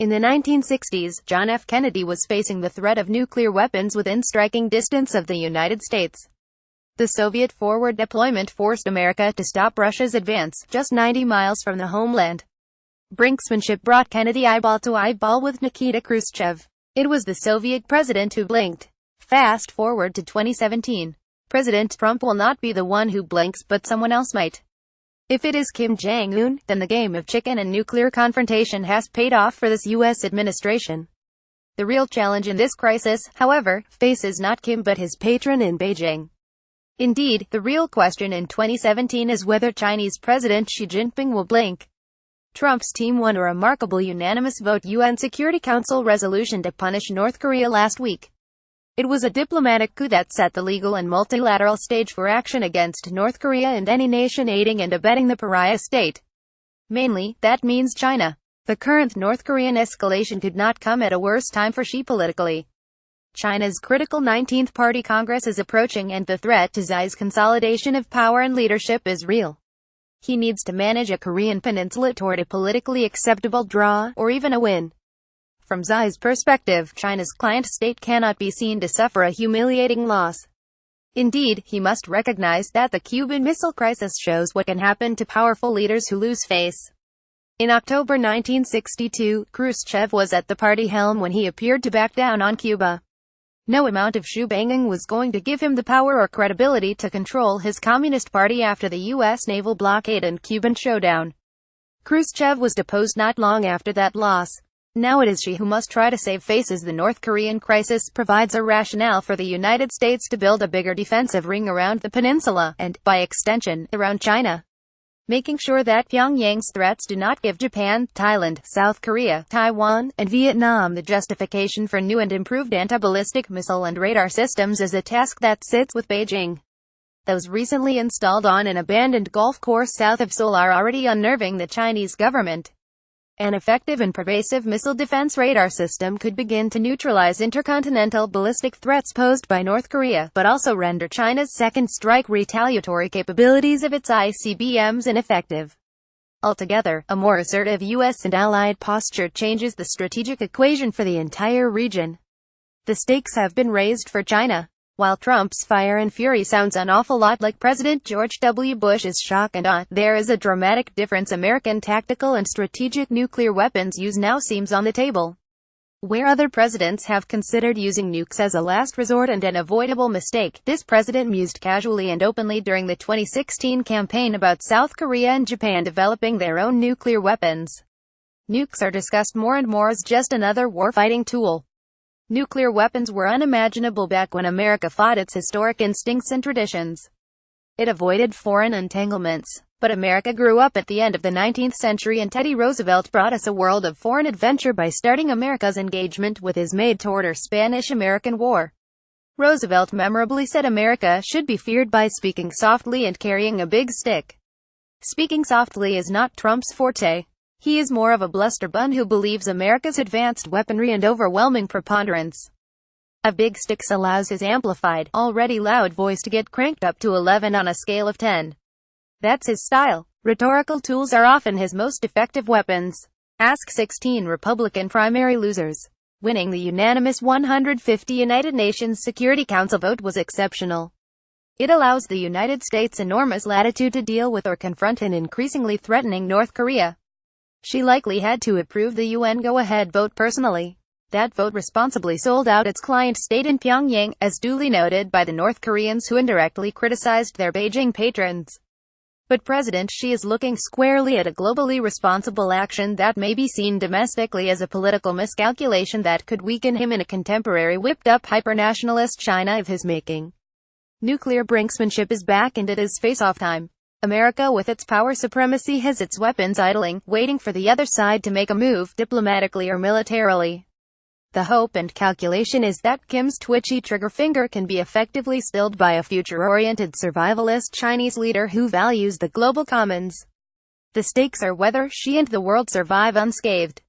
In the 1960s, John F. Kennedy was facing the threat of nuclear weapons within striking distance of the United States. The Soviet forward deployment forced America to stop Russia's advance, just 90 miles from the homeland. Brinksmanship brought Kennedy eyeball to eyeball with Nikita Khrushchev. It was the Soviet president who blinked. Fast forward to 2017. President Trump will not be the one who blinks, but someone else might. If it is Kim Jong-un, then the game of chicken and nuclear confrontation has paid off for this U.S. administration. The real challenge in this crisis, however, faces not Kim but his patron in Beijing. Indeed, the real question in 2017 is whether Chinese President Xi Jinping will blink. Trump's team won a remarkable unanimous vote UN Security Council resolution to punish North Korea last week. It was a diplomatic coup that set the legal and multilateral stage for action against North Korea and any nation aiding and abetting the pariah state. Mainly, that means China. The current North Korean escalation could not come at a worse time for Xi politically. China's critical 19th Party Congress is approaching and the threat to Xi's consolidation of power and leadership is real. He needs to manage a Korean peninsula toward a politically acceptable draw, or even a win. From Xi's perspective, China's client state cannot be seen to suffer a humiliating loss. Indeed, he must recognize that the Cuban Missile Crisis shows what can happen to powerful leaders who lose face. In October 1962, Khrushchev was at the party helm when he appeared to back down on Cuba. No amount of shoe-banging was going to give him the power or credibility to control his Communist Party after the U.S. naval blockade and Cuban showdown. Khrushchev was deposed not long after that loss. Now it is Xi who must try to save face as the North Korean crisis provides a rationale for the United States to build a bigger defensive ring around the peninsula, and, by extension, around China. Making sure that Pyongyang's threats do not give Japan, Thailand, South Korea, Taiwan, and Vietnam the justification for new and improved anti-ballistic missile and radar systems is a task that sits with Beijing. Those recently installed on an abandoned golf course south of Seoul are already unnerving the Chinese government. An effective and pervasive missile defense radar system could begin to neutralize intercontinental ballistic threats posed by North Korea, but also render China's second strike retaliatory capabilities of its ICBMs ineffective. Altogether, a more assertive U.S. and allied posture changes the strategic equation for the entire region. The stakes have been raised for China. While Trump's fire and fury sounds an awful lot like President George W. Bush's shock and awe, there is a dramatic difference. American tactical and strategic nuclear weapons use now seems on the table. Where other presidents have considered using nukes as a last resort and an avoidable mistake, this president mused casually and openly during the 2016 campaign about South Korea and Japan developing their own nuclear weapons. Nukes are discussed more and more as just another warfighting tool. Nuclear weapons were unimaginable back when America fought its historic instincts and traditions. It avoided foreign entanglements. But America grew up at the end of the 19th century and Teddy Roosevelt brought us a world of foreign adventure by starting America's engagement with his made-to-order Spanish-American War. Roosevelt memorably said America should be feared by speaking softly and carrying a big stick. Speaking softly is not Trump's forte. He is more of a blusterbun who believes America's advanced weaponry and overwhelming preponderance. A big stick allows his amplified, already loud voice to get cranked up to 11 on a scale of 10. That's his style. Rhetorical tools are often his most effective weapons. Ask 16 Republican primary losers. Winning the unanimous 150 United Nations Security Council vote was exceptional. It allows the United States enormous latitude to deal with or confront an increasingly threatening North Korea. She likely had to approve the UN go-ahead vote personally. That vote responsibly sold out its client state in Pyongyang, as duly noted by the North Koreans who indirectly criticized their Beijing patrons. But President Xi is looking squarely at a globally responsible action that may be seen domestically as a political miscalculation that could weaken him in a contemporary whipped-up hyper-nationalist China of his making. Nuclear brinksmanship is back and it is face-off time. America with its power supremacy has its weapons idling, waiting for the other side to make a move, diplomatically or militarily. The hope and calculation is that Kim's twitchy trigger finger can be effectively stilled by a future-oriented survivalist Chinese leader who values the global commons. The stakes are whether Xi and the world survive unscathed.